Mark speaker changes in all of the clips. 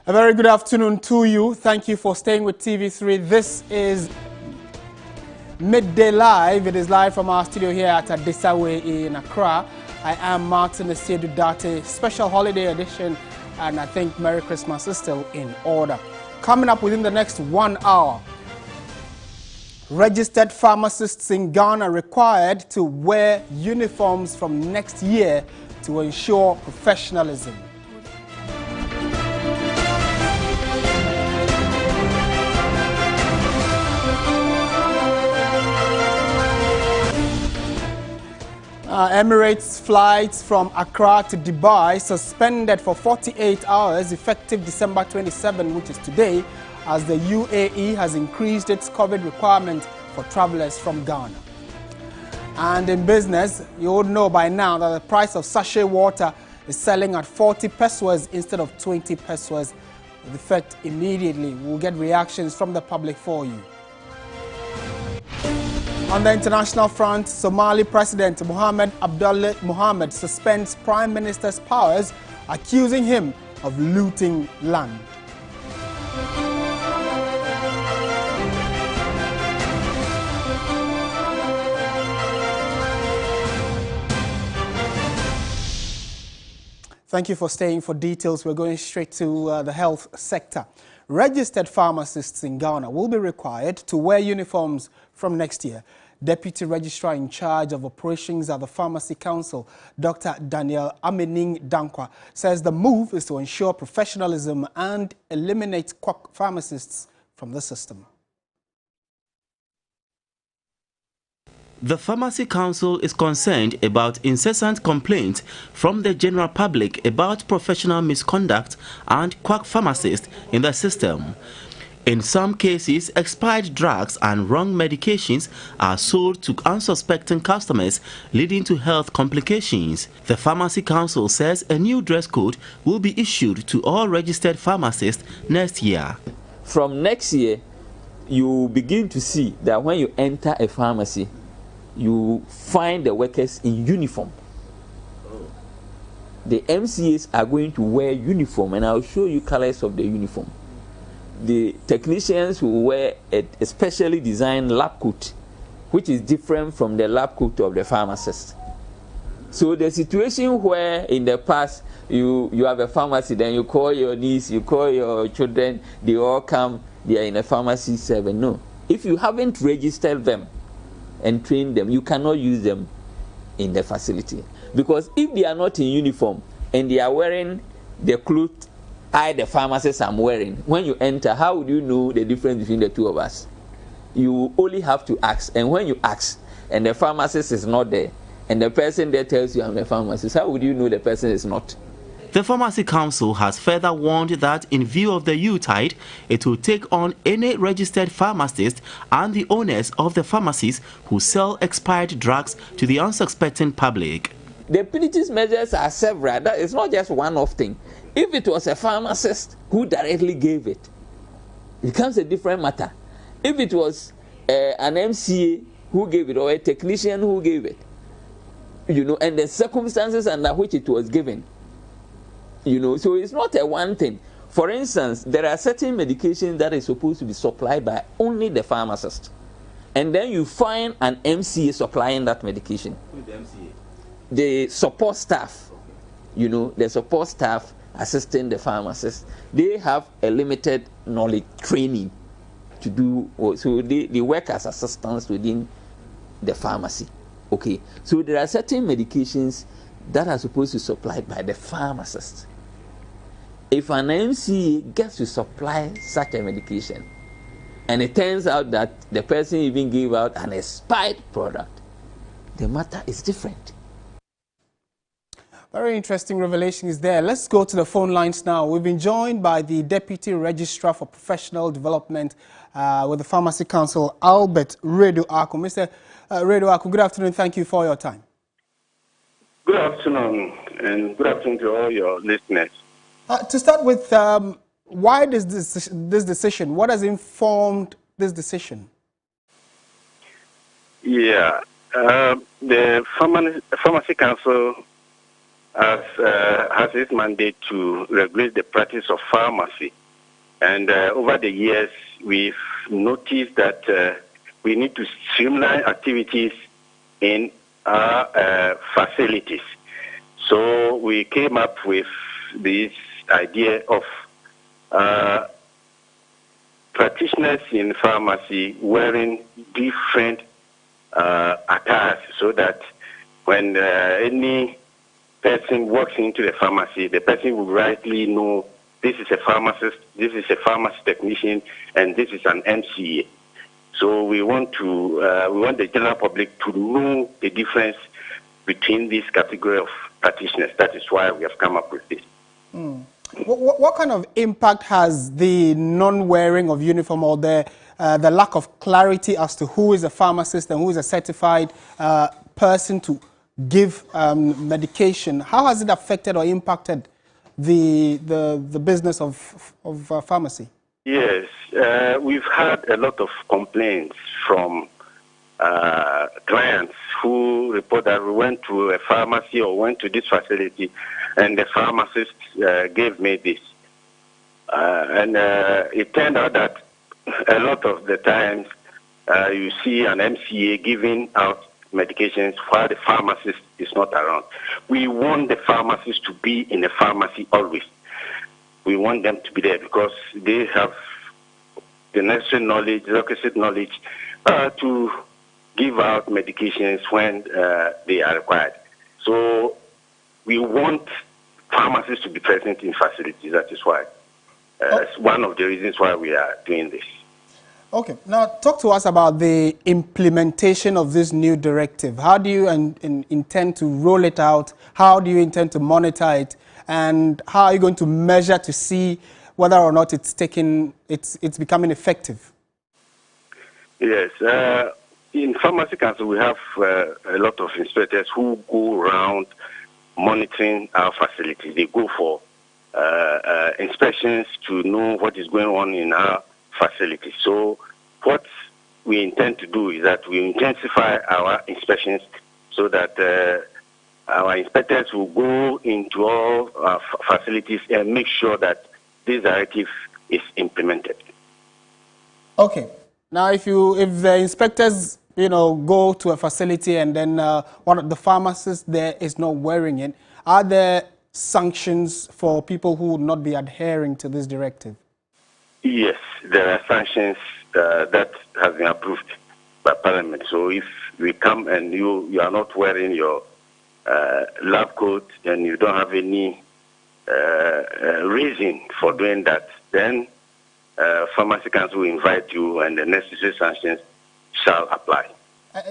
Speaker 1: A very good afternoon to you. Thank you for staying with TV3. This is Midday Live. It is live from our studio here at Adesawe in Accra. I am Martin Asiedu-Date, special holiday edition, and I think Merry Christmas is still in order. Coming up within the next 1 hour, registered pharmacists in Ghana required to wear uniforms from next year to ensure professionalism. Emirates flights from Accra to Dubai suspended for 48 hours effective December 27, which is today, as the UAE has increased its COVID requirement for travelers from Ghana. And in business, you would know by now that the price of sachet water is selling at 40 pesos instead of 20 pesos. With effect immediately, we'll get reactions from the public for you. On the international front, Somali President Mohamed Abdullahi Mohamed suspends Prime Minister's powers, accusing him of looting land. Thank you for staying for details. We're going straight to the health sector. Registered pharmacists in Ghana will be required to wear uniforms from next year. Deputy Registrar in charge of operations at the Pharmacy Council, Dr. Daniel Amening Dankwa, says the move is to ensure professionalism and eliminate quack pharmacists from the system.
Speaker 2: The Pharmacy Council is concerned about incessant complaints from the general public about professional misconduct and quack pharmacists in the system. In some cases, expired drugs and wrong medications are sold to unsuspecting customers, leading to health complications. The Pharmacy Council says a new dress code will be issued to all registered pharmacists next year.
Speaker 3: From next year, you begin to see that when you enter a pharmacy, you find the workers in uniform. The MCAs are going to wear uniform, and I'll show you colors of the uniform. The technicians will wear a specially designed lab coat, which is different from the lab coat of the pharmacist. So the situation where in the past you have a pharmacy, then you call your niece, you call your children, they all come, they are in a pharmacy serving. No. If you haven't registered them and trained them, you cannot use them in the facility. Because if they are not in uniform and they are wearing the clothes the pharmacist I'm wearing, when you enter, how would you know the difference between the two of us? You only have to ask, and when you ask and the pharmacist is not there and the person there tells you I'm the pharmacist, how would you know the person is not?
Speaker 2: The Pharmacy Council has further warned that in view of the U-tide, it will take on any registered pharmacist and the owners of the pharmacies who sell expired drugs to the unsuspecting public.
Speaker 3: The penalties measures are several. That is not just one-off thing. If it was a pharmacist who directly gave it, it becomes a different matter. If it was an MCA who gave it or a technician who gave it, and the circumstances under which it was given, so it's not a one thing. For instance, there are certain medications that is supposed to be supplied by only the pharmacist, and then you find an MCA supplying that medication.
Speaker 2: Who is the MCA?
Speaker 3: The support staff, the support staff assisting the pharmacist, they have a limited knowledge training to do, so they work as assistants within the pharmacy. Okay, so there are certain medications that are supposed to be supplied by the pharmacist. If an MCA gets to supply such a medication, and it turns out that the person even gave out an expired product, the matter is different.
Speaker 1: Very interesting revelations there. Let's go to the phone lines now. We've been joined by the Deputy Registrar for Professional Development with the Pharmacy Council, Albert Redu Aku. Mr. Redu Aku, good afternoon. Thank you for your time.
Speaker 4: Good afternoon, and good afternoon to all your listeners.
Speaker 1: To start with, why does this decision, what has informed this decision?
Speaker 4: Yeah, the Pharmacy Council has its mandate to regulate the practice of pharmacy. And over the years, we've noticed that we need to streamline activities in our facilities. So we came up with this idea of practitioners in pharmacy wearing different attires so that when any person walks into the pharmacy, the person will rightly know this is a pharmacist, this is a pharmacy technician, and this is an MCA. So we want the general public to know the difference between this category of practitioners. That is why we have come up with this.
Speaker 1: What kind of impact has the non-wearing of uniform or the lack of clarity as to who is a pharmacist and who is a certified person to give medication, how has it affected or impacted the business of pharmacy?
Speaker 4: Yes, we've had a lot of complaints from clients who report that we went to a pharmacy or went to this facility and the pharmacist gave me this. And it turned out that a lot of the times you see an MCA giving out medications while the pharmacist is not around. We want the pharmacist to be in the pharmacy always. We want them to be there because they have the necessary knowledge, the requisite knowledge to give out medications when they are required. So we want pharmacists to be present in facilities. That is why. It's one of the reasons why we are doing this.
Speaker 1: Okay. Now, talk to us about the implementation of this new directive. How do you intend to roll it out? How do you intend to monitor it? And how are you going to measure to see whether or not it's becoming effective?
Speaker 4: Yes. In Pharmacy Council, we have a lot of inspectors who go around monitoring our facilities. They go for inspections to know what is going on in our facilities. So what we intend to do is that we intensify our inspections so that our inspectors will go into all our facilities and make sure that this directive is implemented.
Speaker 1: Okay. Now, if the inspectors, go to a facility and then one of the pharmacists there is not wearing it, are there sanctions for people who would not be adhering to this directive?
Speaker 4: Yes, there are sanctions that have been approved by Parliament. So if we come and you are not wearing your lab coat and you don't have any reason for doing that, then Pharmacy Council will invite you and the necessary sanctions shall apply.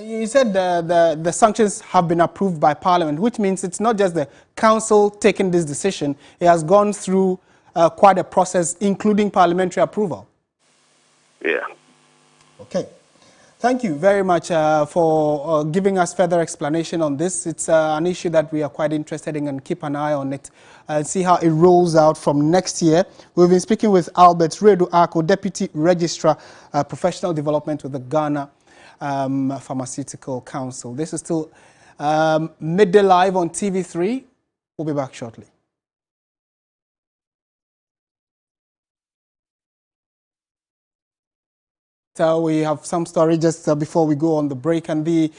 Speaker 1: You said the sanctions have been approved by Parliament, which means it's not just the Council taking this decision. It has gone through quite a process, including parliamentary approval.
Speaker 4: Yeah.
Speaker 1: Okay. Thank you very much for giving us further explanation on this. It's an issue that we are quite interested in and keep an eye on it and see how it rolls out from next year. We've been speaking with Albert Redu Ako, Deputy Registrar, Professional Development with the Ghana Pharmaceutical Council. This is still Midday Live on TV3. We'll be back shortly. So we have some story just before we go on the break, and the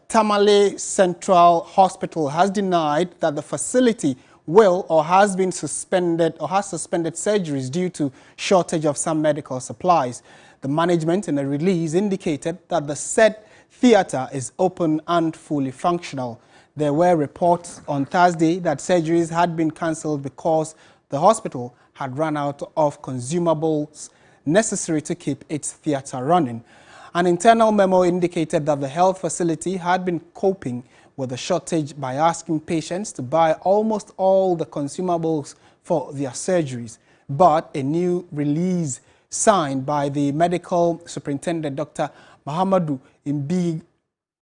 Speaker 1: Tamale Central Hospital has denied that the facility will or has been suspended or has suspended surgeries due to shortage of some medical supplies. The management in a release indicated that the said theatre is open and fully functional. There were reports on Thursday that surgeries had been cancelled because the hospital had run out of consumables necessary to keep its theatre running. An internal memo indicated that the health facility had been coping with the shortage by asking patients to buy almost all the consumables for their surgeries. But a new release signed by the medical superintendent, Dr. Mahamadou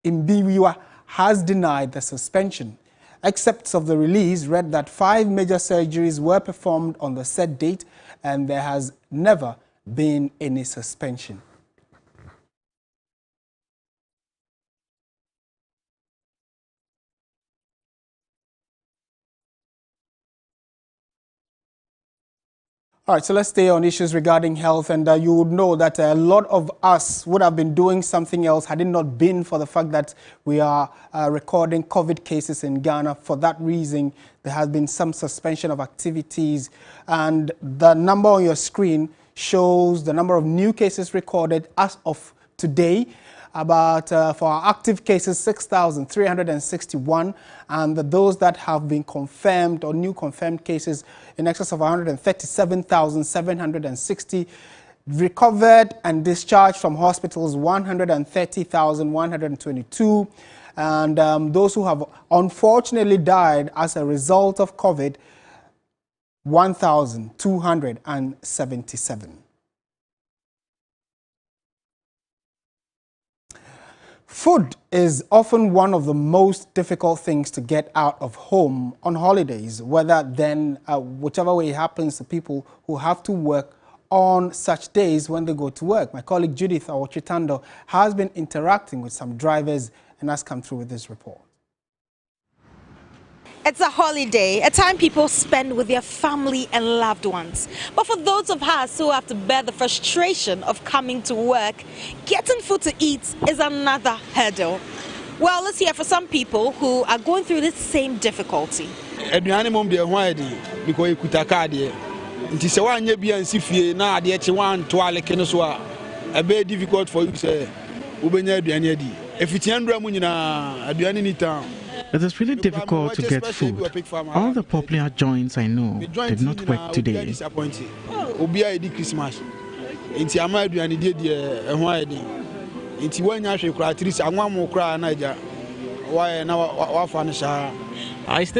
Speaker 1: Imbiwiwa, has denied the suspension. Excerpts of the release read that 5 major surgeries were performed on the set date and there has never been any suspension. All right, so let's stay on issues regarding health, and you would know that a lot of us would have been doing something else had it not been for the fact that we are recording COVID cases in Ghana. For that reason, there has been some suspension of activities, and the number on your screen shows the number of new cases recorded as of today. About, for our active cases, 6,361, and those that have been confirmed or new confirmed cases in excess of 137,760, recovered and discharged from hospitals 130,122, and those who have unfortunately died as a result of COVID, 1,277. Food is often one of the most difficult things to get out of home on holidays, whichever way it happens to people who have to work on such days when they go to work. My colleague Judith Awochitando has been interacting with some drivers and has come through with this report.
Speaker 5: It's a holiday, a time people spend with their family and loved ones. But for those of us who have to bear the frustration of coming to work, getting food to eat is another hurdle. Well, let's hear for some people who are going through this same difficulty.
Speaker 6: Difficult for you, sir.
Speaker 7: It is really difficult to get food. All the popular joints I know did not work today.
Speaker 8: I stay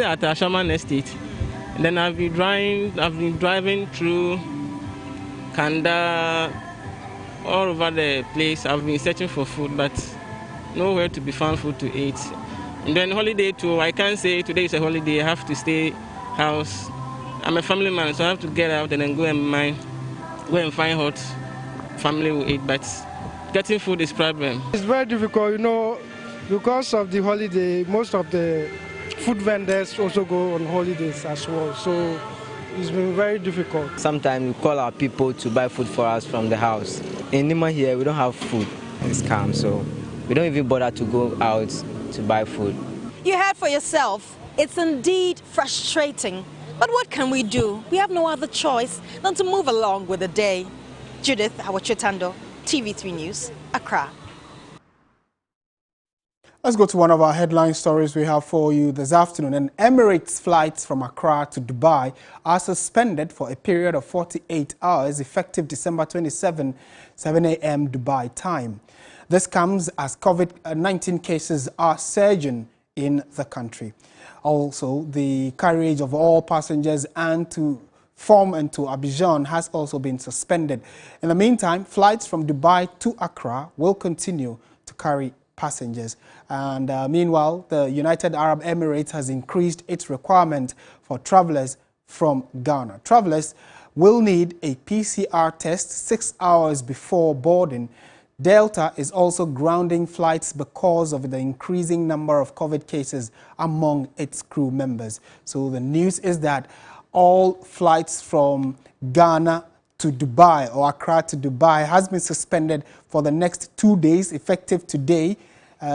Speaker 8: at Ashaman Estate, and then I've been driving through Kanda, all over the place. I've been searching for food, but nowhere to be found food to eat. And then holiday too, I can't say today is a holiday, I have to stay house. I'm a family man, so I have to get out and then go and find what family will eat, but getting food is a problem.
Speaker 9: It's very difficult, you know, because of the holiday, most of the food vendors also go on holidays as well, so it's been very difficult.
Speaker 10: Sometimes we call our people to buy food for us from the house. In Nima here, we don't have food, it's calm, so we don't even bother to go out to buy food.
Speaker 5: You heard for yourself, it's indeed frustrating. But what can we do? We have no other choice than to move along with the day. Judith Awochitando, TV3 News, Accra.
Speaker 1: Let's go to one of our headline stories we have for you this afternoon. And Emirates flights from Accra to Dubai are suspended for a period of 48 hours, effective December 27, 7 a.m. Dubai time. This comes as COVID-19 cases are surging in the country. Also, the carriage of all passengers and to Abidjan has also been suspended. In the meantime, flights from Dubai to Accra will continue to carry passengers. And meanwhile, the United Arab Emirates has increased its requirement for travelers from Ghana. Travelers will need a PCR test 6 hours before boarding. Delta is also grounding flights because of the increasing number of COVID cases among its crew members. So the news is that all flights from Ghana to Dubai or Accra to Dubai has been suspended for the next 2 days, effective today.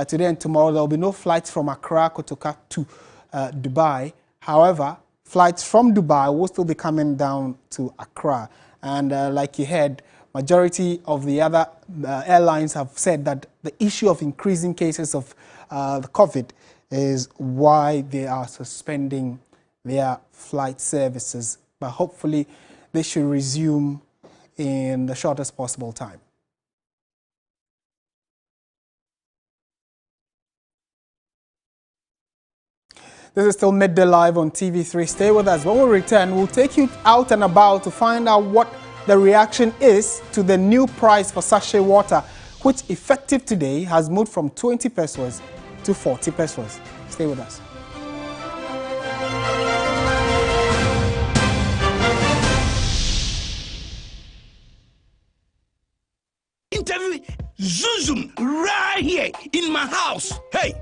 Speaker 1: Today and tomorrow, there will be no flights from Accra, Kotoka to Dubai. However, flights from Dubai will still be coming down to Accra. And like you heard, majority of the other airlines have said that the issue of increasing cases of the COVID is why they are suspending their flight services. But hopefully, they should resume in the shortest possible time. This is still Midday Live on TV3. Stay with us. When we return, we'll take you out and about to find out what the reaction is to the new price for sachet water, which effective today has moved from 20 pesos to 40 pesos. Stay with us.
Speaker 11: Interview Zoom right here in my house. Hey!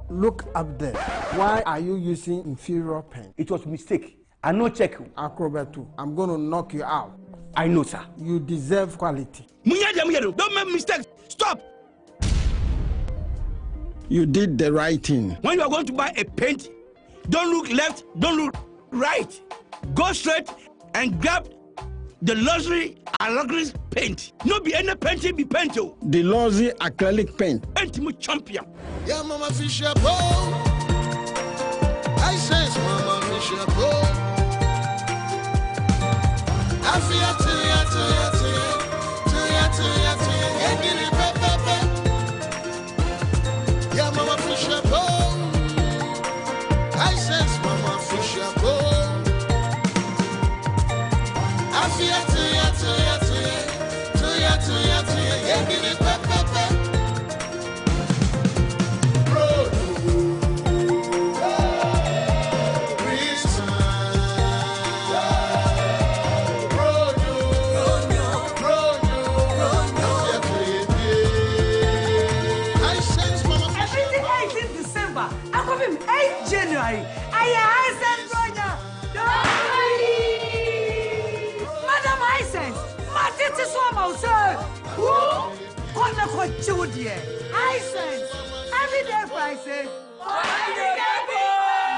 Speaker 12: Look up there. Why are you using inferior pen?
Speaker 11: It was a mistake. I no check you.
Speaker 6: Akrobetu, I'm going to knock you out.
Speaker 11: I know, sir.
Speaker 6: You deserve quality.
Speaker 11: Don't make mistakes. Stop.
Speaker 6: You did the right thing.
Speaker 11: When you are going to buy a paint, don't look left, don't look right. Go straight and grab the luxury paint. No be any paint, be paint.
Speaker 6: The luxury acrylic paint.
Speaker 11: Paint me champion.
Speaker 12: Yeah, Mama Fisher Bowl. I says Mama Fisher Bowl. I feel to yeah, Mama Fisher Bowl. I says Mama Fisher Bowl. I feel to yeah, give it
Speaker 13: January. Madam Hisense, Matiti Swamo, sir. What the fuck, Judy? Hisense, every day, Friday.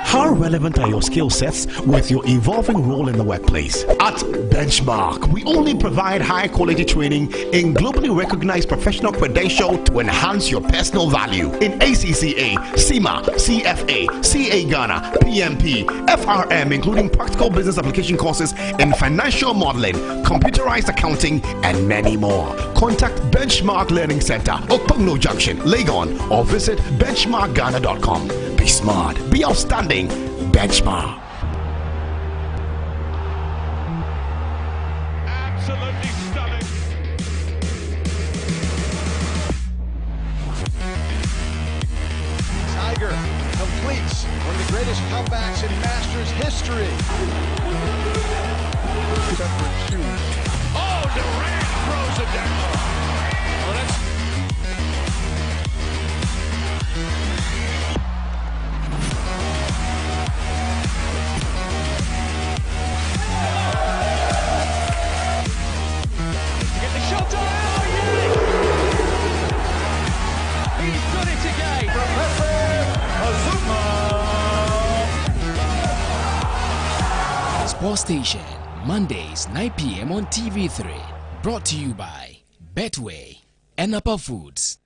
Speaker 14: How relevant are your skill sets with your evolving role in the workplace? At Benchmark, we only provide high quality training in globally recognized professional credential to enhance your personal value in ACCA, CIMA, CFA, CA Ghana, PMP, FRM, including practical business application courses in financial modeling, computerized accounting, and many more. Contact Benchmark Learning Center, Okpogno Junction, Legon, or visit benchmarkghana.com. Be smart, be outstanding. Benchmark.
Speaker 15: Absolutely stunning.
Speaker 16: Tiger completes one of the greatest comebacks in Masters history.
Speaker 15: Oh, Durant throws it down. Oh, that's
Speaker 17: Sports Station, Mondays 9 p.m. on TV3. Brought to you by Betway and Upper Foods.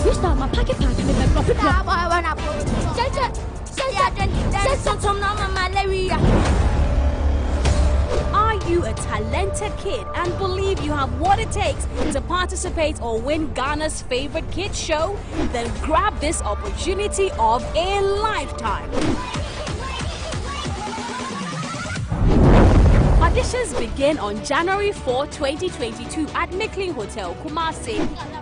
Speaker 18: Sister, my pocket with my profit. Are you a talented kid and believe you have what it takes to participate or win Ghana's favorite kids show? Then grab this opportunity of a lifetime. Auditions begin on January 4, 2022 at Mickling Hotel, Kumasi.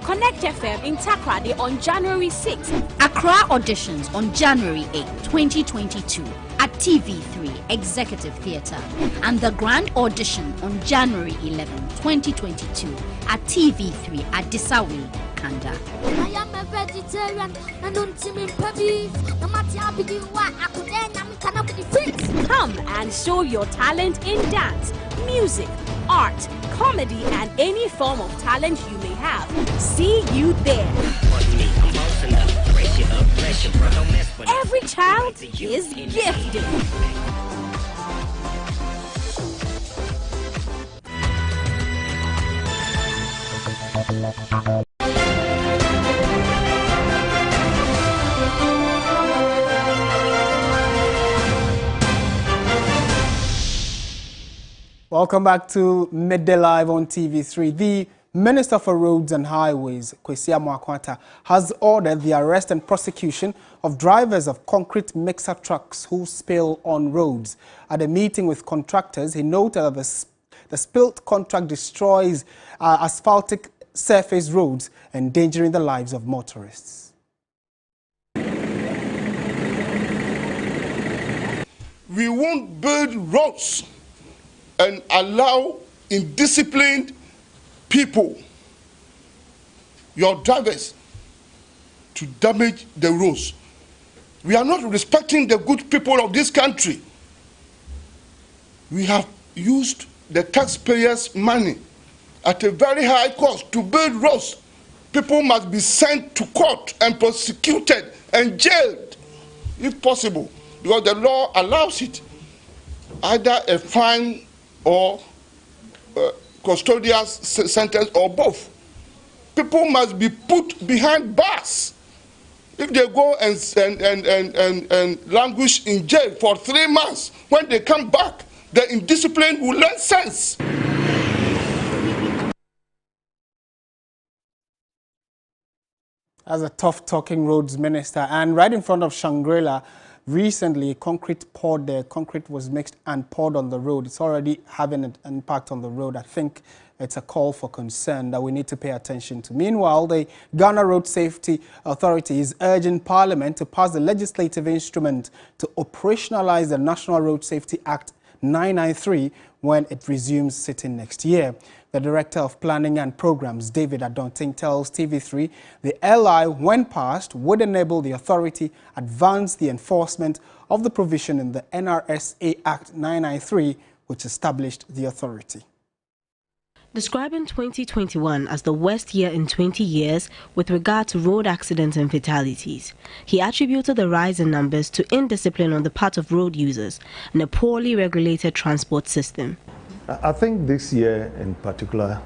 Speaker 18: Connect FM in Takrady on January 6.
Speaker 19: Accra auditions on January 8, 2022 at TV3 Executive Theatre. And the grand audition on January 11, 2022 at TV3 at Disawe, Kanda.
Speaker 18: I am a vegetarian and don't see me puppies. No matter how big you are, I could end up with the freaks.
Speaker 19: Come and show your talent in dance, music, art, comedy, and any form of talent you may have. See you there. Every child is gifted.
Speaker 1: Welcome back to Midday Live on TV3. The Minister for Roads and Highways, Kwesi Amoakwanta, has ordered the arrest and prosecution of drivers of concrete mixer trucks who spill on roads. At a meeting with contractors, he noted that the spilt contract destroys asphaltic surface roads, endangering the lives of motorists.
Speaker 20: We won't build roads and allow indisciplined people, your drivers, to damage the roads. We are not respecting the good people of this country. We have used the taxpayers' money at a very high cost to build roads. People must be sent to court and prosecuted and jailed, if possible, because the law allows it. Either a fine or custodial sentence or both. People must be put behind bars. If they go and languish in jail for 3 months, when they come back, the indisciplined will learn sense.
Speaker 1: As a tough-talking roads minister, and right in front of Shangri-La, recently concrete was mixed and poured on the road. It's already having an impact on the road. I think it's a call for concern that we need to pay attention to. Meanwhile, the Ghana Road Safety Authority is urging Parliament to pass the legislative instrument to operationalize the National Road Safety Act 993 when it resumes sitting next year. The Director of Planning and Programs, David Adonting, tells TV3 the LI, when passed, would enable the authority advance the enforcement of the provision in the NRSA Act 993, which established the authority.
Speaker 21: Describing 2021 as the worst year in 20 years with regard to road accidents and fatalities, he attributed the rise in numbers to indiscipline on the part of road users and a poorly regulated transport system.
Speaker 22: I think this year in particular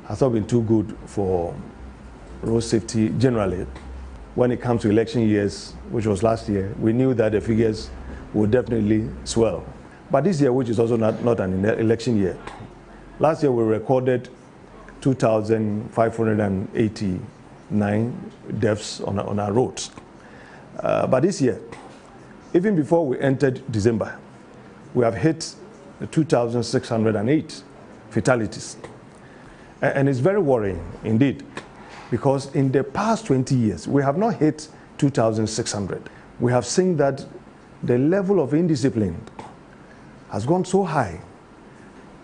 Speaker 22: has not been too good for road safety generally. When it comes to election years, which was last year, we knew that the figures would definitely swell. But this year, which is also not an election year, last year we recorded 2,589 deaths on our roads. But this year, even before we entered December, we have hit 2,608 fatalities. And it's very worrying indeed, because in the past 20 years, we have not hit 2,600. We have seen that the level of indiscipline has gone so high.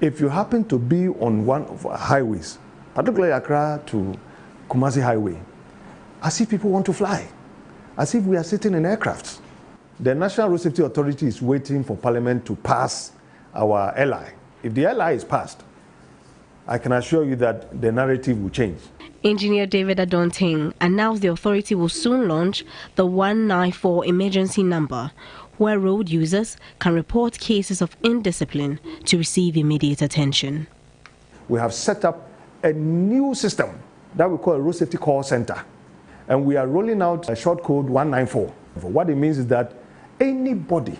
Speaker 22: If you happen to be on one of our highways, particularly Accra to Kumasi Highway, as if people want to fly, as if we are sitting in aircrafts. The National Road Safety Authority is waiting for Parliament to pass our LI. If the LI is passed, I can assure you that the narrative will change.
Speaker 21: Engineer David Adonting announced the authority will soon launch the 194 emergency number, where road users can report cases of indiscipline to receive immediate attention.
Speaker 22: We have set up a new system that we call a road safety call center, and we are rolling out a short code 194. What it means is that anybody,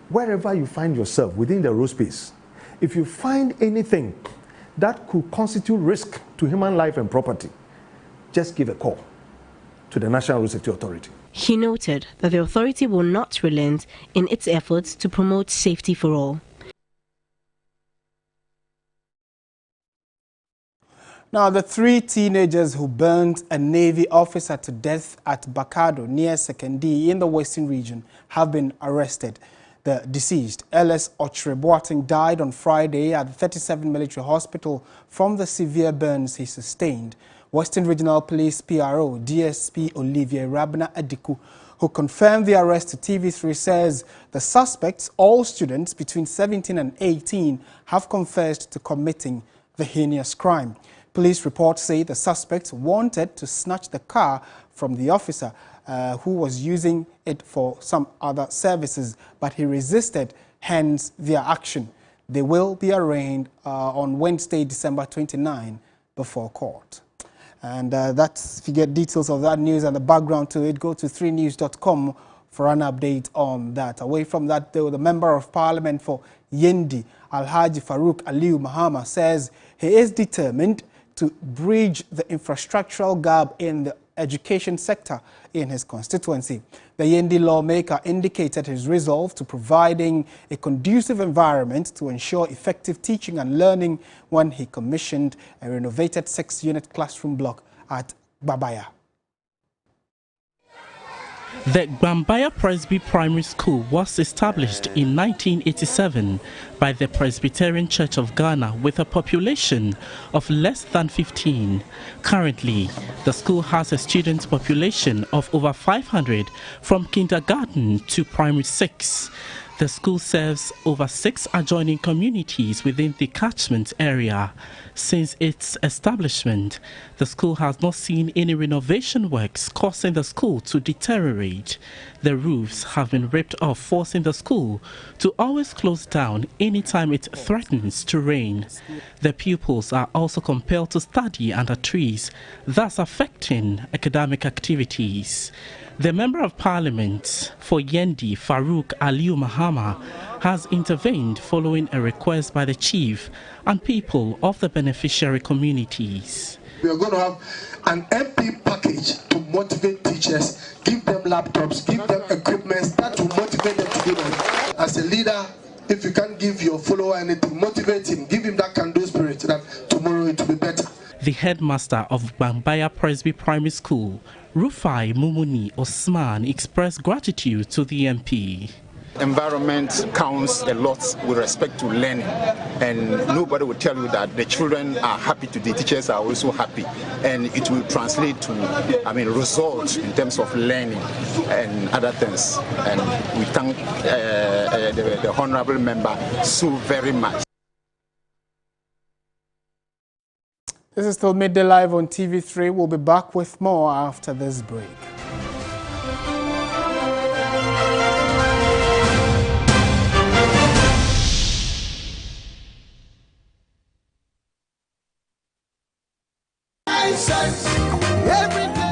Speaker 22: wherever you find yourself within the road space, if you find anything that could constitute risk to human life and property, just give a call to the National Road Safety Authority.
Speaker 21: He noted that the authority will not relent in its efforts to promote safety for all.
Speaker 1: Now, the 3 teenagers who burned a Navy officer to death at Bakado near Sekendi in the Western region have been arrested. The deceased, Ellis Ochre-Boateng, died on Friday at the 37 Military Hospital from the severe burns he sustained. Western Regional Police PRO DSP Olivier Rabna Adiku, who confirmed the arrest to TV3, says the suspects, all students between 17 and 18, have confessed to committing the heinous crime. Police reports say the suspects wanted to snatch the car from the officer who was using it for some other services, but he resisted, hence their action. They will be arraigned on Wednesday, December 29, before court. And if you get details of that news and the background to it, go to 3news.com for an update on that. Away from that, though, the Member of Parliament for Yendi, Alhaji Farouk Aliu Mahama, says he is determined to bridge the infrastructural gap in the education sector in his constituency. The Yendi lawmaker indicated his resolve to providing a conducive environment to ensure effective teaching and learning when he commissioned a renovated 6-unit classroom block at Babaya.
Speaker 2: The Gbambaya Presby Primary School was established in 1987 by the Presbyterian Church of Ghana with a population of less than 15. Currently, the school has a student population of over 500 from kindergarten to primary 6. The school serves over 6 adjoining communities within the catchment area. Since its establishment, the school has not seen any renovation works, causing the school to deteriorate. The roofs have been ripped off, forcing the school to always close down anytime it threatens to rain. The pupils are also compelled to study under trees, thus affecting academic activities. The Member of Parliament for Yendi, Farouk Aliu Mahama, has intervened following a request by the chief and people of the beneficiary communities.
Speaker 3: We are going to have an MP package to motivate teachers, give them laptops, give them equipment that will motivate them to do that. As a leader, if you can't give your follower anything, motivate him, give him that can-do spirit that tomorrow it will be better.
Speaker 2: The headmaster of Gbambaya Presby Primary School, Rufai Mumuni Osman, expressed gratitude to the MP.
Speaker 23: Environment counts a lot with respect to learning, and nobody will tell you that the children are happy today, teachers are also happy, and it will translate to, results in terms of learning and other things. And we thank the honorable member so very much.
Speaker 1: This is still Midday Live on TV3. We'll be back with more after this break.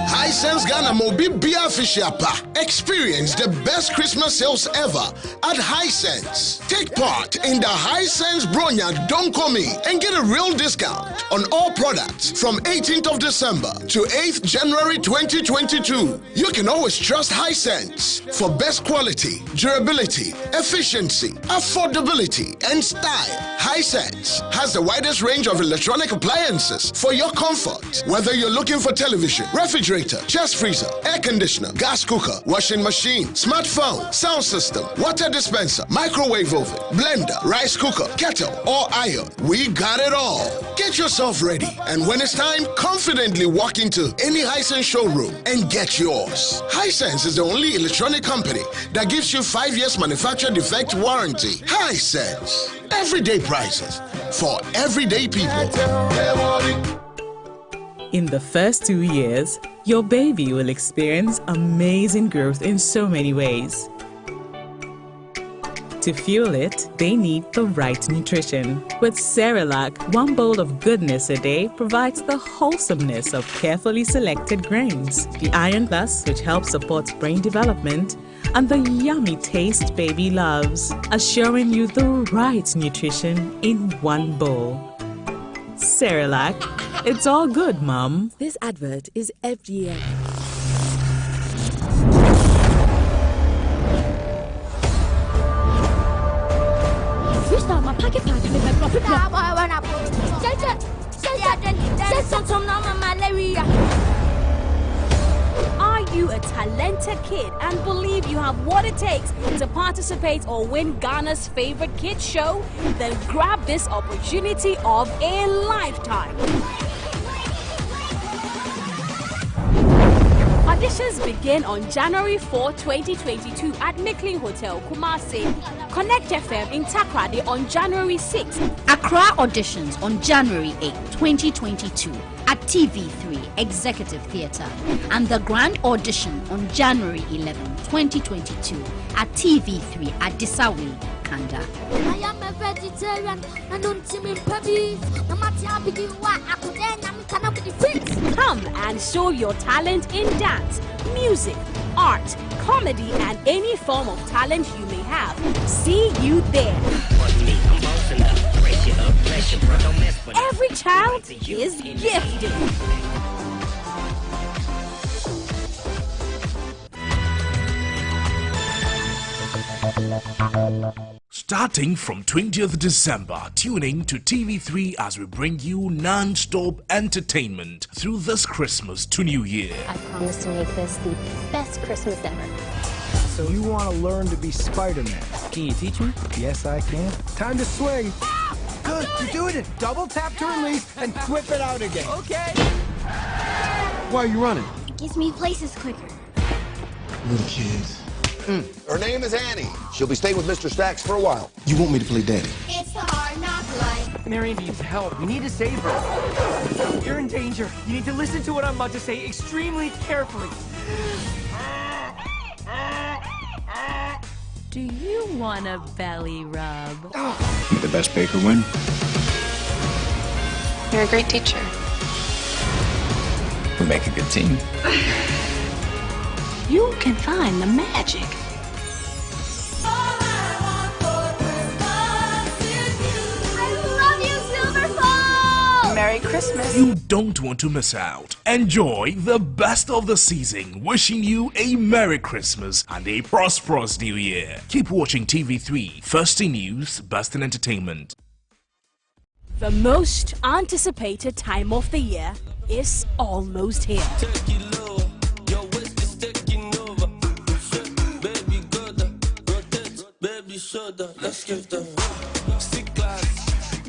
Speaker 12: Hisense Ghana Mobi Bia Fishiapa. Experience the best Christmas sales ever at Hisense. Take part in the Hisense Bronya Don't Call Me and get a real discount on all products from 18th of December to 8th January 2022. You can always trust Hisense for best quality, durability, efficiency, affordability, and style. Hisense has the widest range of electronic appliances for your comfort. Whether you're looking for television, refrigerator, chest freezer, air conditioner, gas cooker, washing machine, smartphone, sound system, water dispenser, microwave oven, blender, rice cooker, kettle, or iron, we got it all. Get yourself ready, and when it's time, confidently walk into any Hisense showroom and get yours. Hisense is the only electronic company that gives you 5 years manufacturer defect warranty. Hisense, everyday prices for everyday people.
Speaker 24: In the first 2 years, your baby will experience amazing growth in so many ways. To fuel it, they need the right nutrition. With Cerelac, 1 bowl of goodness a day provides the wholesomeness of carefully selected grains, the Iron Plus, which helps support brain development, and the yummy taste baby loves, assuring you the right nutrition in 1 bowl. Cerelac, it's all good, Mom.
Speaker 25: This advert is FDA.
Speaker 18: Freestyle, my pocket pack with my profit. Are you a talented kid and believe you have what it takes to participate or win Ghana's favorite kids show? Then grab this opportunity of a lifetime. Auditions begin on January 4, 2022 at Mickling Hotel, Kumasi. Connect FM in Takrady on January 6.
Speaker 19: Accra auditions on January 8, 2022 at TV3 Executive Theatre. And the grand audition on January 11, 2022 at TV3 at Disawi, Kanda.
Speaker 26: I am a vegetarian and don't see me baby. No matter how big you are, I could end I'm cannot be friends.
Speaker 18: Come and show your talent in dance, music, art, comedy, and any form of talent you may have. See you there. Every child is gifted.
Speaker 4: Starting from 20th December, tune in to TV3 as we bring you non-stop entertainment through this Christmas to New Year.
Speaker 5: I promise to make this the best Christmas ever.
Speaker 7: So you want to learn to be Spider-Man?
Speaker 8: Can you teach me?
Speaker 7: Yes, I can. Time to swing. Good, you're doing it. Double tap to release and whip it out again.
Speaker 8: Okay.
Speaker 7: Why are you running?
Speaker 26: It gives me places quicker.
Speaker 7: Little kids.
Speaker 9: Her name is Annie. She'll be staying with Mr. Stacks for a while.
Speaker 7: You want me to play daddy?
Speaker 26: It's the hard knock life.
Speaker 8: Mary needs help. We need to save her. You're in danger. You need to listen to what I'm about to say extremely carefully.
Speaker 18: Do you want a belly rub?
Speaker 10: May the best baker win.
Speaker 27: You're a great teacher.
Speaker 10: We make a good team.
Speaker 18: You can find the magic.
Speaker 27: Merry Christmas.
Speaker 4: You don't want to miss out. Enjoy the best of the season. Wishing you a Merry Christmas and a prosperous New Year. Keep watching TV3. First in news, best in entertainment.
Speaker 18: The most anticipated time of the year is almost here.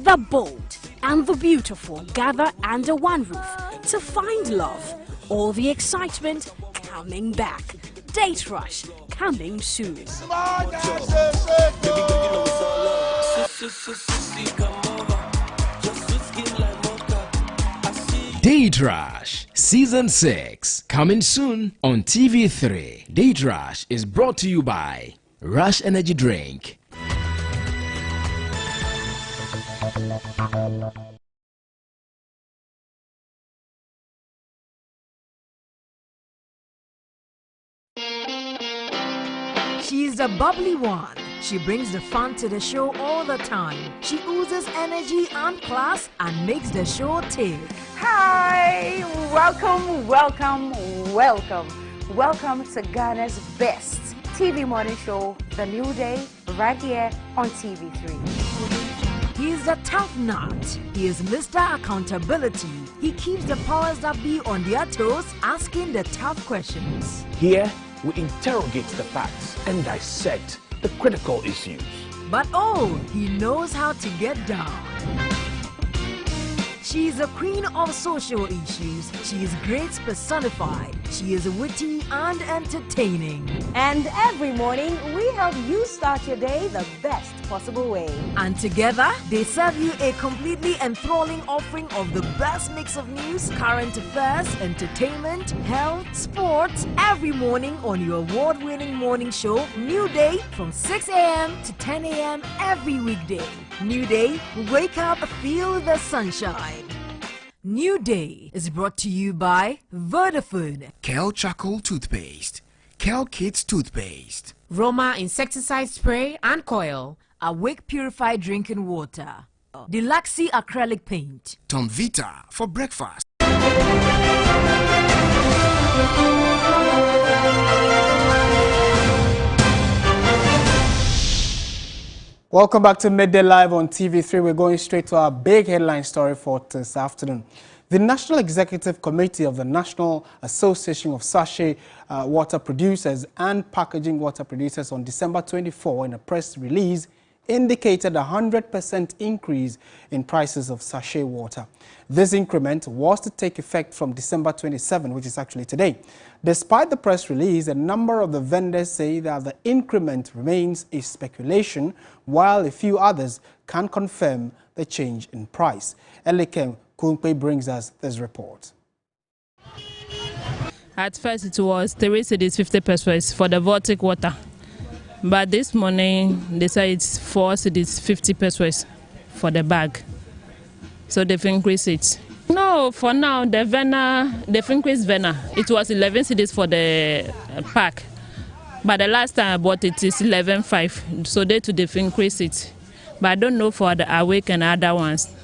Speaker 18: The bold and the beautiful gather under one roof to find love. All the excitement coming back. Date Rush coming soon.
Speaker 17: Date Rush Season 6 coming soon on TV3. Date Rush is brought to you by Rush Energy Drink.
Speaker 13: She's the bubbly one. She brings the fun to the show all the time. She oozes energy and class and makes the show tick.
Speaker 28: Hi! Welcome, welcome, welcome. Welcome to Ghana's best TV morning show, The New Day, right here on TV3.
Speaker 13: He's a tough nut. He is Mr. Accountability. He keeps the powers that be on their toes, asking the tough questions.
Speaker 29: Here, we interrogate the facts and dissect the critical issues.
Speaker 13: But oh, he knows how to get down. She's a queen of social issues. She is grace personified. She is witty and entertaining.
Speaker 28: And every morning, we help you start your day the best possible way.
Speaker 13: And together, they serve you a completely enthralling offering of the best mix of news, current affairs, entertainment, health, sports, every morning on your award-winning morning show, New Day, from 6 a.m. to 10 a.m. every weekday. New Day, wake up, feel the sunshine. New Day is brought to you by Vodafone,
Speaker 17: Kel Charcoal Toothpaste, Kel Kids Toothpaste,
Speaker 13: Roma Insecticide Spray and Coil, Awake Purified Drinking Water, Deluxy Acrylic Paint,
Speaker 17: Tom Vita for breakfast.
Speaker 1: Welcome back to Midday Live on TV3. We're going straight to our big headline story for this afternoon. The National Executive Committee of the National Association of Sachet Water Producers and Packaging Water Producers on December 24 in a press release indicated a 100% increase in prices of sachet water. This increment was to take effect from December 27, which is actually today. Despite the press release, a number of the vendors say that the increment remains a speculation, while a few others can confirm the change in price. Elikem Kumpe brings us this report.
Speaker 30: At first it was 3 cedis 50 pesos for the Vortic water. But this morning they say it's 4 cedis 50 pesos for the bag. So they've increased it. No, for now they've increased Vena. It was 11 cedis for the pack. But the last time I bought it is 11.5. So they've increased it. But I don't know for the Awake and other ones.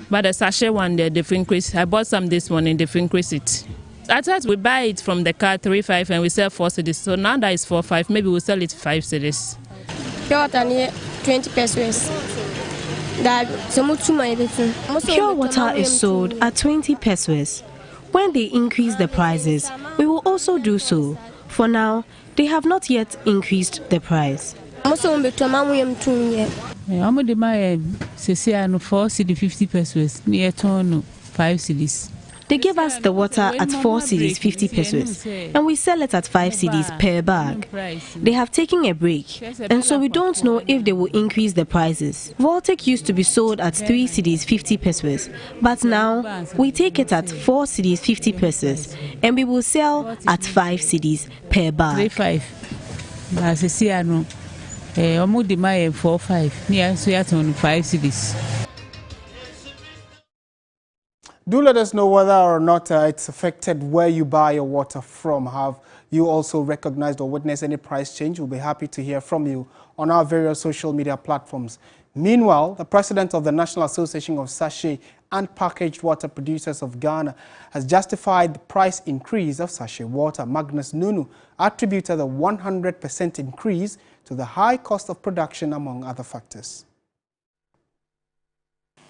Speaker 30: But the sachet one they've increased. I bought some this morning, they've increased it. I thought we buy it from the car 3.5 and we sell 4 cedis. So now that it's 4.5, maybe we'll sell it 5 cedis.
Speaker 2: Pure water near 20 pesos.
Speaker 3: Pure water is sold at 20 pesos. When they increase the prices, we will also do so. For now, they have not yet increased the price.
Speaker 30: 4 cedi 50 pesos, near 5 cedis.
Speaker 3: They give us the water at 4 cedis 50 pesos, and we sell it at 5 cedis per bag. They have taken a break, and so we don't know if they will increase the prices. Voltic used to be sold at 3 cedis 50 pesos, but now we take it at 4 cedis 50 pesos, and we will sell at 5 cedis per bag.
Speaker 30: 5. 4-5. Near 5 cedis.
Speaker 1: Do let us know whether or not it's affected where you buy your water from. Have you also recognized or witnessed any price change? We'll be happy to hear from you on our various social media platforms. Meanwhile, the president of the National Association of Sachet and Packaged Water Producers of Ghana has justified the price increase of sachet water. Magnus Nunu attributed the 100% increase to the high cost of production, among other factors.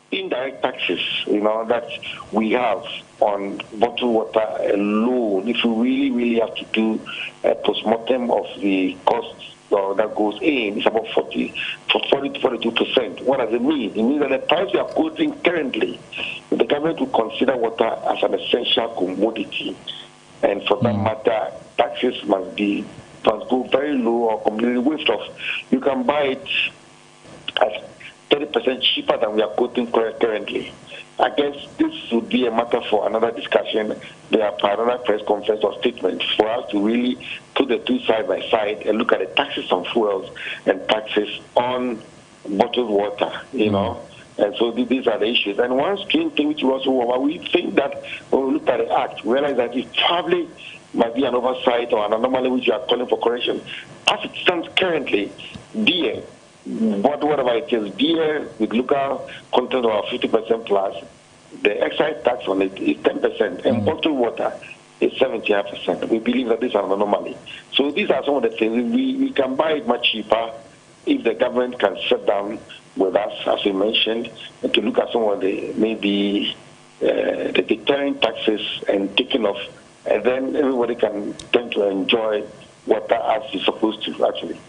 Speaker 6: Indirect taxes, that we have on bottled water alone, if we really have to do a postmortem of the costs that goes in, it's about 40 to 42%. What does it mean? It means that the price we are quoting currently, the government will consider water as an essential commodity, and for that matter, taxes must go very low or completely waived off. You can buy it at 30% cheaper than we are quoting currently. I guess this would be a matter for another discussion, another press conference or statement, for us to really put the two side by side and look at the taxes on fuels and taxes on bottled water, And so these are the issues. And one strange thing which we also we think that when we look at the act, we realize that it probably might be an oversight or an anomaly which you are calling for correction. As it stands currently, beer, whatever it is, beer with local content of 50% plus, the excise tax on it is 10%, and bottled water is 75%. We believe that this is an anomaly. So these are some of the things. We can buy it much cheaper if the government can sit down with us, as we mentioned, and to look at some of the maybe the deterrent taxes and taking off, and then everybody can tend to enjoy water as it's supposed to, actually.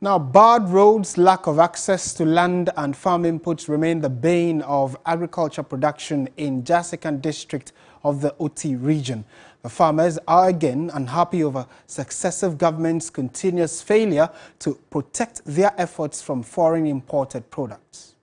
Speaker 1: Now, bad roads, lack of access to land and farm inputs remain the bane of agriculture production in Jasikan district of the Oti region. The farmers are again unhappy over successive governments' continuous failure to protect their efforts from foreign imported products.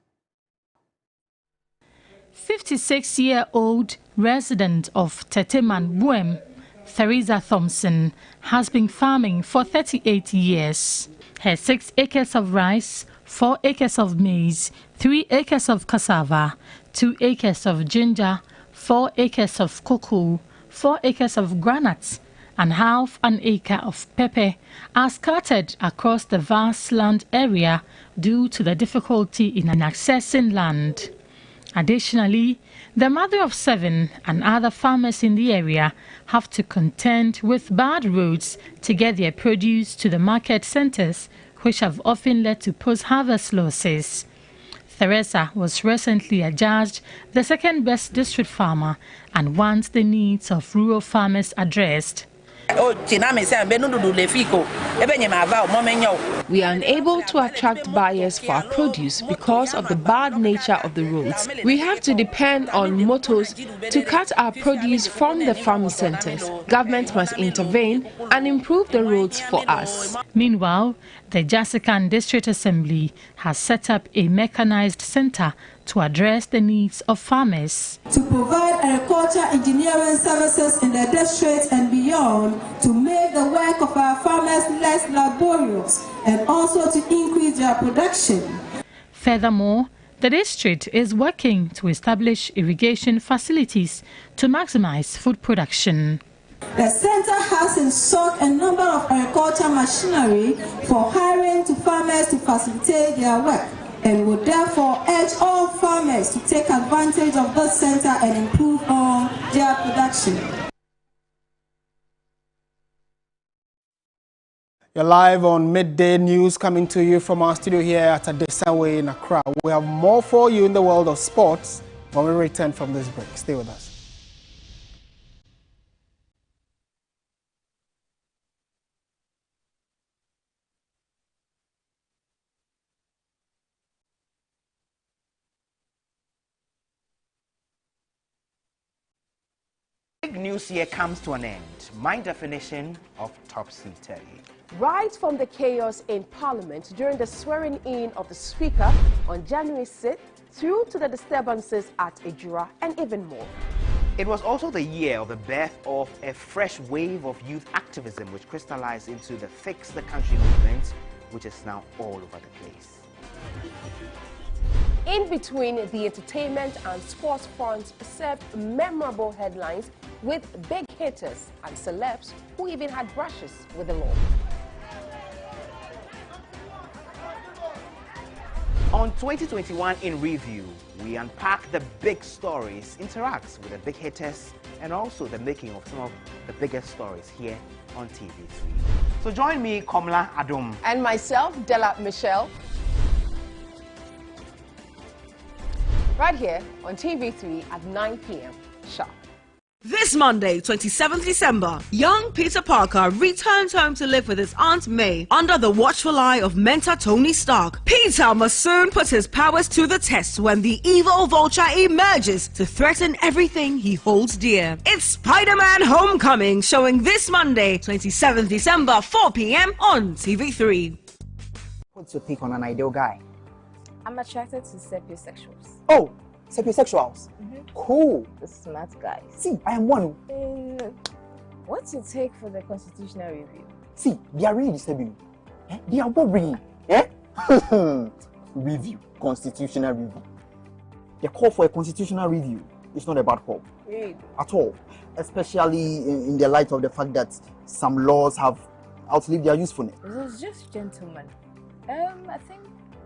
Speaker 11: 56-year-old resident of Teteman, Buem, Theresa Thompson, has been farming for 38 years. Her 6 acres of rice, 4 acres of maize, 3 acres of cassava, 2 acres of ginger, 4 acres of cocoa, 4 acres of granite, and half an acre of pepper are scattered across the vast land area due to the difficulty in accessing land. Additionally, the mother of 7 and other farmers in the area have to contend with bad roads to get their produce to the market centers, which have often led to post-harvest losses. Theresa was recently adjudged the second best district farmer and wants the needs of rural farmers addressed.
Speaker 14: We are unable to attract buyers for our produce because of the bad nature of the roads. We have to depend on motos to cut our produce from the farming centers. Government must intervene and improve the roads for us.
Speaker 11: Meanwhile, the Jasikan District Assembly has set up a mechanized center to address the needs of farmers.
Speaker 15: To provide agriculture engineering services in the district and beyond to make the work of our farmers less laborious and also to increase their production.
Speaker 11: Furthermore, the district is working to establish irrigation facilities to maximize food production.
Speaker 15: The center has installed a number of agriculture machinery for hiring to farmers to facilitate their work, and would therefore urge all farmers to take advantage of this center and improve on their production.
Speaker 1: You're live on Midday News, coming to you from our studio here at Adesanwe in Accra. We have more for you in the world of sports when we return from this break. Stay with us.
Speaker 5: Big news here comes to an end. My definition of topsy-turvy.
Speaker 12: Right from the chaos in Parliament during the swearing-in of the Speaker on January 6th, through to the disturbances at Ejura and even more.
Speaker 5: It was also the year of the birth of a fresh wave of youth activism which crystallized into the Fix the Country movement, which is now all over the place.
Speaker 12: In between, the entertainment and sports fronts served memorable headlines with big hitters and celebs who even had brushes with the law.
Speaker 5: On 2021 in review, we unpack the big stories, interact with the big hitters, and also the making of some of the biggest stories here on TV3. So join me, Komla Adom.
Speaker 12: And myself, Della Michelle. Right here on TV3 at 9 p.m. sharp.
Speaker 16: This Monday, 27th December, young Peter Parker returns home to live with his Aunt May under the watchful eye of mentor Tony Stark. Peter must soon put his powers to the test when the evil Vulture emerges to threaten everything he holds dear. It's Spider-Man Homecoming, showing this Monday, 27th December, 4 p.m. on TV3.
Speaker 19: What's your take on an ideal guy?
Speaker 20: I'm attracted to sapiosexuals.
Speaker 19: Oh, sapiosexuals. Cool.
Speaker 20: The smart guys.
Speaker 19: See, I am one.
Speaker 20: What's your take for the constitutional review?
Speaker 19: See, they are really disturbing. They are worrying. Review. Constitutional review. The call for a constitutional review is not a bad call.
Speaker 20: Really?
Speaker 19: At all. Especially in the light of the fact that some laws have outlived their usefulness.
Speaker 20: It was just gentlemen. I think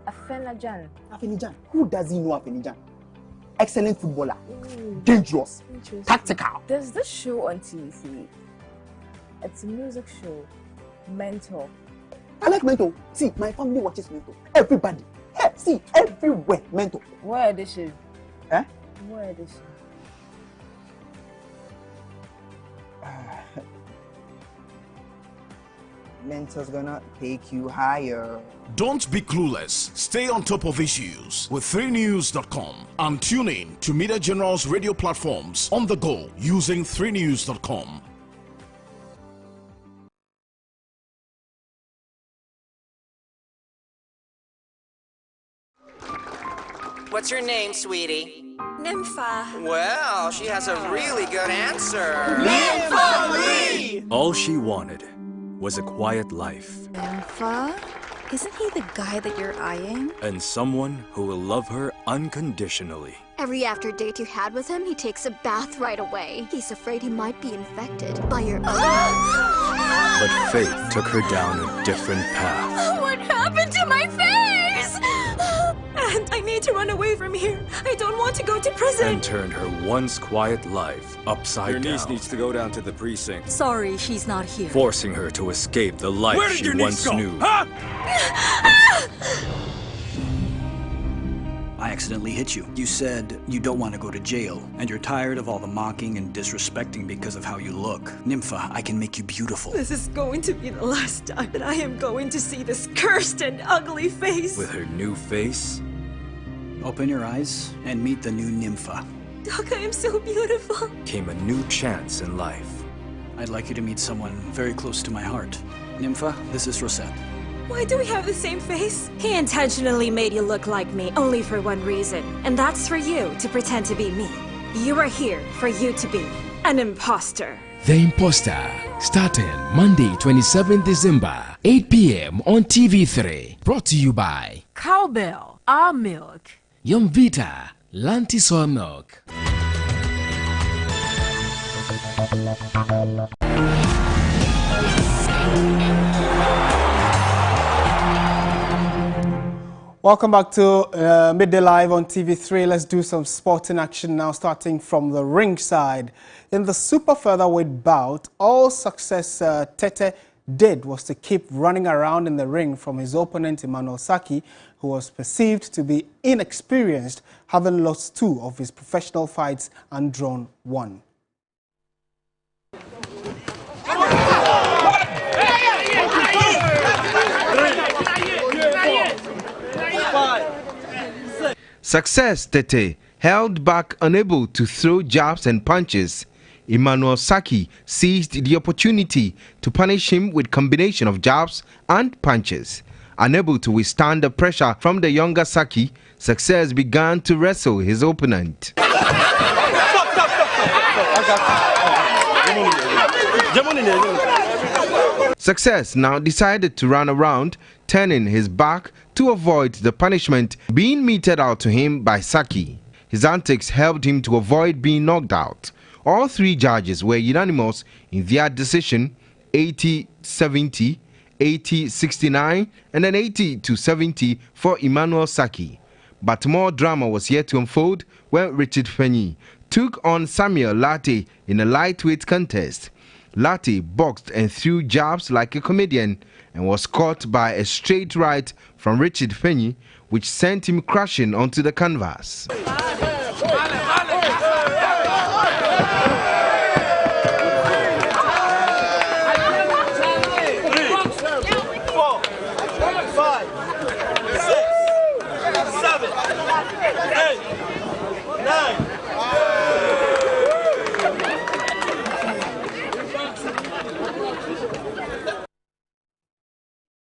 Speaker 20: Afena-Gyan.
Speaker 19: Afena-Gyan? Who doesn't know Afena-Gyan? Excellent footballer, dangerous, tactical.
Speaker 20: There's this show on TV3. It's a music show, Mentor.
Speaker 19: I like Mentor. See, my family watches Mentor. Everybody. Hey, see, everywhere, Mentor.
Speaker 20: Where edition?
Speaker 19: Eh?
Speaker 20: Where edition?
Speaker 19: Mentor's gonna take you higher.
Speaker 4: Don't be clueless. Stay on top of issues with 3news.com and tune in to Media General's radio platforms on the go using 3news.com.
Speaker 21: What's your name, sweetie?
Speaker 22: Nympha.
Speaker 21: Well, she has a really good answer.
Speaker 22: Nympha!
Speaker 23: All she wanted was a quiet life.
Speaker 22: Nympha? Isn't he the guy that you're eyeing?
Speaker 23: And someone who will love her unconditionally.
Speaker 26: Every after date you had with him, he takes a bath right away. He's afraid he might be infected by your own.
Speaker 23: But fate took her down a different path.
Speaker 22: What happened to my face? And I need to run away from here. I don't want to go to prison.
Speaker 23: And turned her once quiet life upside down.
Speaker 10: Your niece needs to go down to the precinct.
Speaker 22: Sorry, she's not here.
Speaker 23: Forcing her to escape the life she once knew.
Speaker 10: Huh?
Speaker 24: I accidentally hit you. You said you don't want to go to jail, and you're tired of all the mocking and disrespecting because of how you look. Nympha, I can make you beautiful.
Speaker 22: This is going to be the last time that I am going to see this cursed and ugly face.
Speaker 23: With her new face?
Speaker 24: Open your eyes and meet the new Nympha.
Speaker 22: Doc, I am so beautiful.
Speaker 23: Came a new chance in life.
Speaker 24: I'd like you to meet someone very close to my heart. Nympha, this is Rosette.
Speaker 22: Why do we have the same face? He intentionally made you look like me only for one reason, and that's for you to pretend to be me. You are here for you to be an imposter.
Speaker 17: The Imposter, starting Monday 27th December, 8 p.m. on TV3. Brought to you by
Speaker 13: Cowbell, our milk.
Speaker 17: Yumvita, Lanti soy milk.
Speaker 1: Welcome back to Midday Live on TV3. Let's do some sporting action now, starting from the ringside. In the super featherweight bout, All Success Tete did was to keep running around in the ring from his opponent Emmanuel Saki, who was perceived to be inexperienced, having lost 2 of his professional fights and drawn 1.
Speaker 2: Success Tete held back, unable to throw jabs and punches. Emmanuel Saki seized the opportunity to punish him with combination of jabs and punches. Unable to withstand the pressure from the younger Saki, Success began to wrestle his opponent. Success now decided to run around, turning his back to avoid the punishment being meted out to him by Saki. His antics helped him to avoid being knocked out. All 3 judges were unanimous in their decision, 80-70, 80-69, and then 80-70 for Emmanuel Saki. But more drama was yet to unfold when Richard Fenyi took on Samuel Latte in a lightweight contest. Latte boxed and threw jabs like a comedian and was caught by a straight right from Richard Fenyi, which sent him crashing onto the canvas.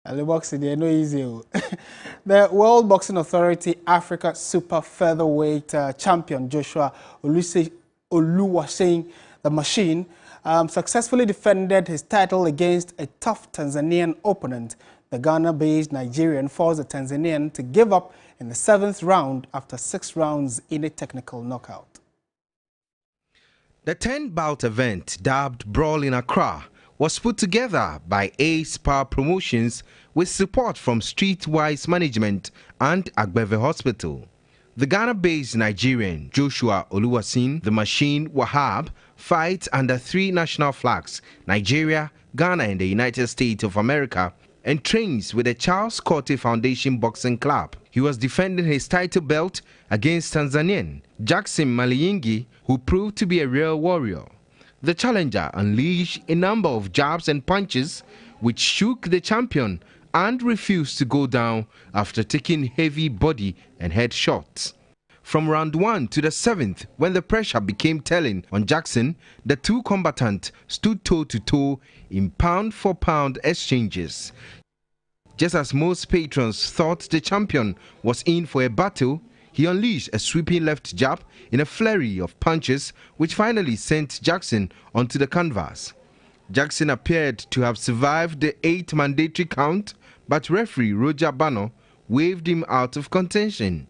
Speaker 1: The boxing, they're no easy. The World Boxing Authority Africa Super Featherweight champion Joshua Oluwaseyin, the Machine, successfully defended his title against a tough Tanzanian opponent. The Ghana-based Nigerian forced the Tanzanian to give up in the 7th round after 6 rounds in a technical knockout.
Speaker 2: The 10-bout event, dubbed Brawl in Accra, was put together by Ace Power Promotions with support from Streetwise Management and Agbeve Hospital. The Ghana-based Nigerian Joshua Oluwaseyin, the Machine Wahab, fights under 3 national flags, Nigeria, Ghana and the United States of America, and trains with the Charles Corte Foundation Boxing Club. He was defending his title belt against Tanzanian Jackson Maliyingi, who proved to be a real warrior. The challenger unleashed a number of jabs and punches which shook the champion and refused to go down after taking heavy body and head shots. From round 1 to the 7th, when the pressure became telling on Jackson, the 2 combatants stood toe-to-toe in pound-for-pound exchanges. Just as most patrons thought the champion was in for a battle, he unleashed a sweeping left jab in a flurry of punches which finally sent Jackson onto the canvas. Jackson appeared to have survived the 8 mandatory count, but referee Roger Bano waved him out of contention.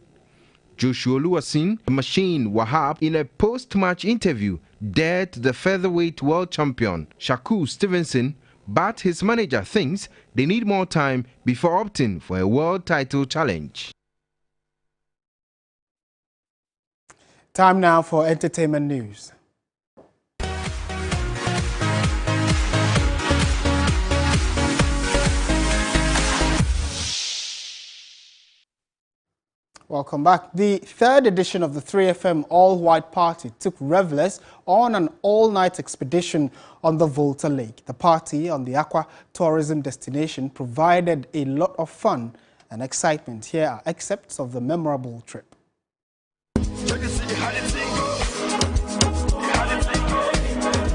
Speaker 2: Joshua Oluwaseyin, the Machine Wahab, in a post-match interview, dared the featherweight world champion Shakur Stevenson, but his manager thinks they need more time before opting for a world title challenge.
Speaker 1: Time now for entertainment news. Welcome back. The 3rd edition of the 3FM All-White Party took revelers on an all-night expedition on the Volta Lake. The party on the aqua tourism destination provided a lot of fun and excitement. Here are excerpts of the memorable trip.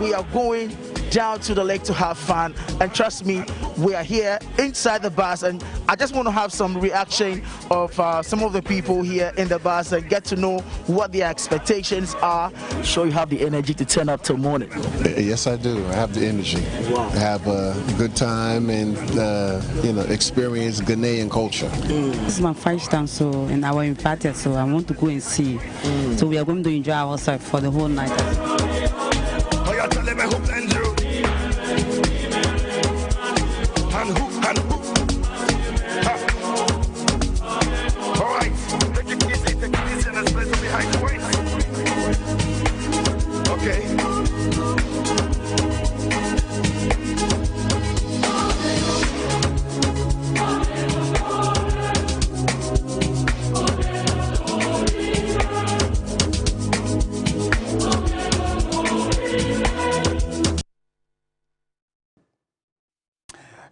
Speaker 3: We are going down to the lake to have fun, and trust me, we are here inside the bus, and I just want to have some reaction of some of the people here in the bus and get to know what their expectations are. Sure you have the energy to turn up till morning?
Speaker 7: Yes, I do. I have the energy. Wow. I have a good time and experience Ghanaian culture.
Speaker 8: This is my 1st time, so and I was invited, so I want to go and see. So we are going to enjoy ourselves for the whole night.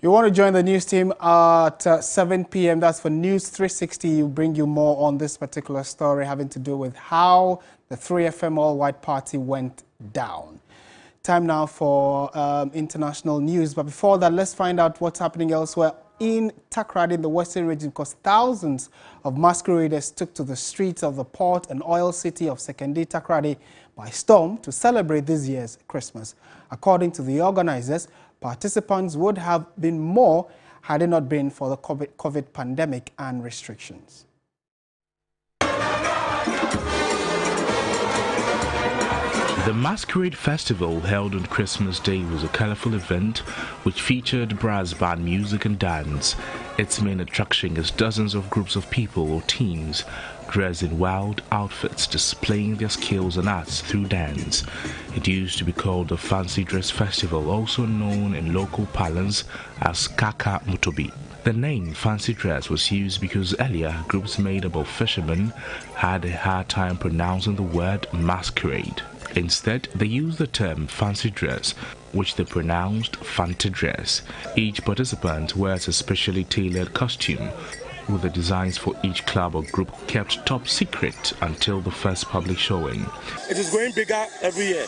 Speaker 1: You want to join the news team at 7 p.m. That's for News 360. We'll bring you more on this particular story having to do with how the 3FM All-White Party went down. Time now for international news. But before that, let's find out what's happening elsewhere in Takoradi in the Western region, because thousands of masqueraders took to the streets of the port and oil city of Sekondi Takoradi by storm to celebrate this year's Christmas. According to the organizers, participants would have been more had it not been for the COVID pandemic and restrictions.
Speaker 4: The Masquerade Festival held on Christmas Day was a colorful event which featured brass band music and dance. Its main attraction is dozens of groups of people or teams dressed in wild outfits displaying their skills and arts through dance. It used to be called the Fancy Dress Festival, also known in local parlance as Kaka Mutobi. The name Fancy Dress was used because earlier groups made up of fishermen had a hard time pronouncing the word masquerade. Instead, they used the term fancy dress, which they pronounced Fanti dress. Each participant wears a specially tailored costume, with the designs for each club or group kept top secret until the first public showing.
Speaker 6: It is going bigger every year,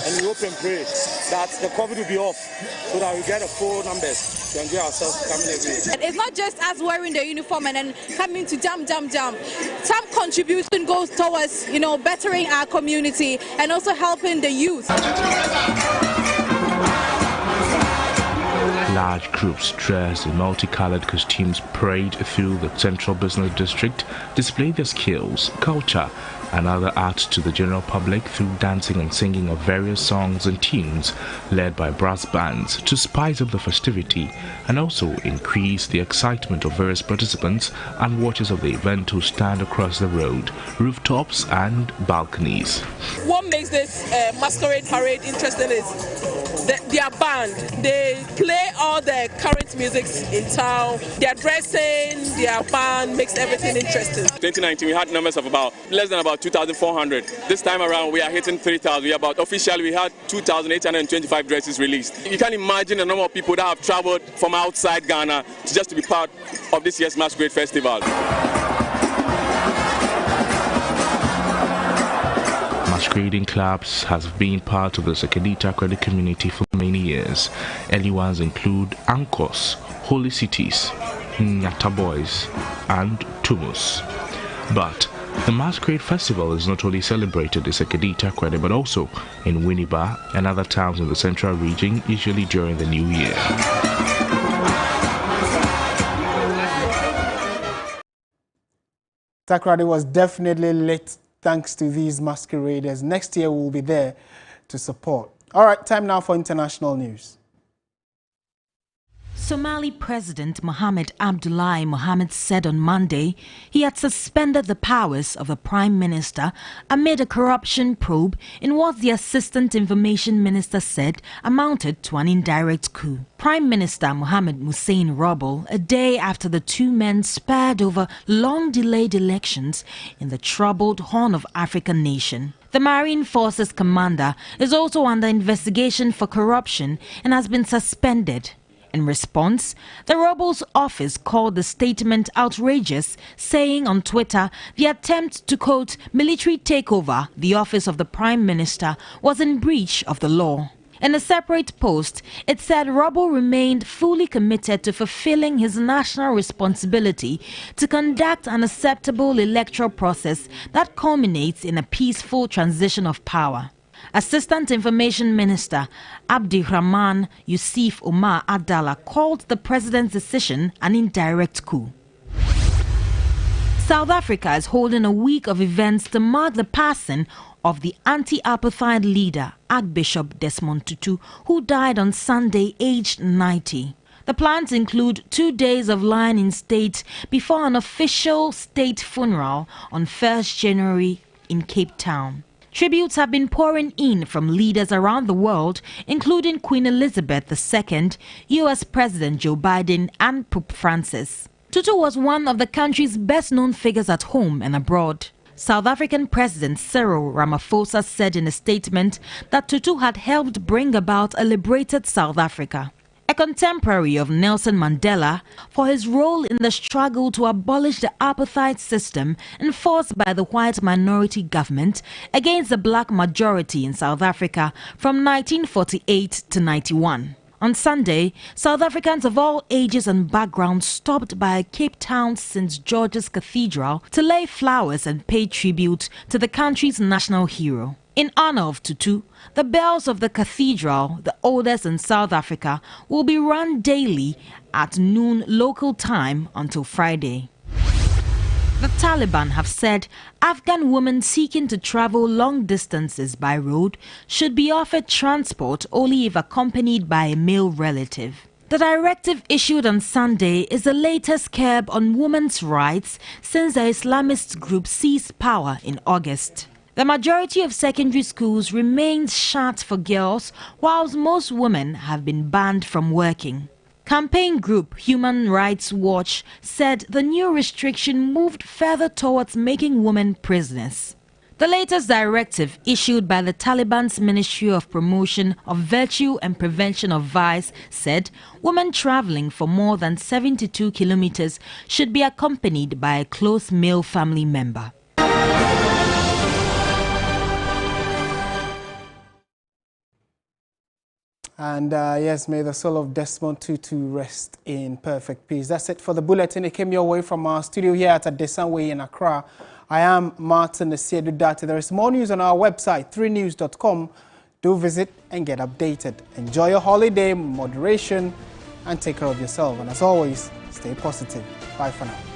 Speaker 6: and we hope and pray that the COVID will be off so that we get a full numbers to enjoy ourselves coming every year.
Speaker 9: It's not just us wearing the uniform and then coming to jump. Some contribution goes towards, bettering our community and also helping the youth.
Speaker 4: Large groups dressed in multicolored costumes parade through the central business district, display their skills, culture, and other arts to the general public through dancing and singing of various songs and tunes led by brass bands to spice up the festivity and also increase the excitement of various participants and watchers of the event who stand across the road, rooftops and balconies.
Speaker 11: What makes this masquerade parade interesting is their band. They play all the current music in town. Their dressing, their band makes everything interesting.
Speaker 6: 2019 we had numbers of less than 2,400. This time around we are hitting 3,000. Officially we had 2,825 dresses released. You can imagine the number of people that have traveled from outside Ghana just to be part of this year's Masquerade Festival.
Speaker 4: Masquerading clubs have been part of the Sekondi Takoradi community for many years. Early ones include Ankos, Holy Cities, Nyata Boys, and Tumus. But the Masquerade Festival is not only celebrated in Sekondi Takoradi but also in Winneba and other towns in the central region, usually during the new year.
Speaker 1: Takoradi was definitely lit thanks to these masqueraders. Next year we'll be there to support. All right, time now for international news.
Speaker 14: Somali President Mohamed Abdullahi Mohamed said on Monday he had suspended the powers of the Prime Minister amid a corruption probe in what the Assistant Information Minister said amounted to an indirect coup. Prime Minister Mohamed Hussein Roble, a day after the two men spared over long-delayed elections in the troubled Horn of Africa nation. The Marine Forces commander is also under investigation for corruption and has been suspended. In response, the Roble's office called the statement outrageous, saying on Twitter the attempt to, quote, military takeover the office of the Prime Minister was in breach of the law. In a separate post, it said Roble remained fully committed to fulfilling his national responsibility to conduct an acceptable electoral process that culminates in a peaceful transition of power. Assistant Information Minister Abdirahman Yusuf Omar Adala called the president's decision an indirect coup. South Africa is holding a week of events to mark the passing of the anti-apartheid leader Archbishop Desmond Tutu, who died on Sunday aged 90. The plans include 2 days of lying in state before an official state funeral on 1st January in Cape Town. Tributes have been pouring in from leaders around the world, including Queen Elizabeth II, US President Joe Biden, and Pope Francis. Tutu was one of the country's best-known figures at home and abroad. South African President Cyril Ramaphosa said in a statement that Tutu had helped bring about a liberated South Africa. a contemporary of Nelson Mandela, for his role in the struggle to abolish the apartheid system enforced by the white minority government against the black majority in South Africa from 1948 to 91. On Sunday, South Africans of all ages and backgrounds stopped by Cape Town's St. George's Cathedral to lay flowers and pay tribute to the country's national hero. In honor of Tutu, the bells of the cathedral, the oldest in South Africa, will be rung daily at noon local time until Friday. The Taliban have said Afghan women seeking to travel long distances by road should be offered transport only if accompanied by a male relative. The directive issued on Sunday is the latest curb on women's rights since the Islamist group seized power in August. The majority of secondary schools remains shut for girls, whilst most women have been banned from working. Campaign group Human Rights Watch said the new restriction moved further towards making women prisoners. The latest directive issued by the Taliban's Ministry of Promotion of Virtue and Prevention of Vice said women traveling for more than 72 kilometers should be accompanied by a close male family member.
Speaker 1: And yes, may the soul of Desmond Tutu rest in perfect peace. That's it for the bulletin. It came your way from our studio here at Adesanwe in Accra. I am Martin Nesiedu-Dati. There is more news on our website, 3news.com. Do visit and get updated. Enjoy your holiday, moderation, and take care of yourself. And as always, stay positive. Bye for now.